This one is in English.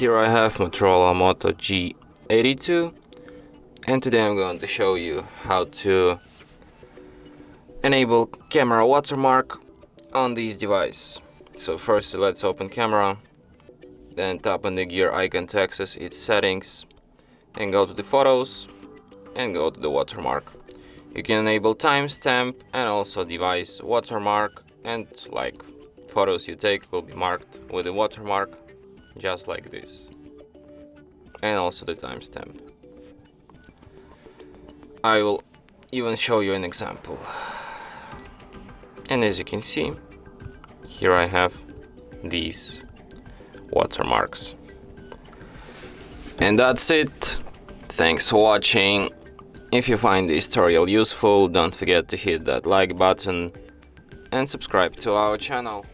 here I have Motorola Moto G82, and today I'm going to show you how to enable camera watermark on this device. So first let's open camera, then tap on the gear icon to access its settings, and go to the photos and go to the watermark. You can enable timestamp and also device watermark, and like photos you take will be marked with a watermark just like this, and also the timestamp. I will even show you an example. And as you can see, here I have these watermarks. And that's it. Thanks for watching. If you find this tutorial useful, don't forget to hit that like button and subscribe to our channel.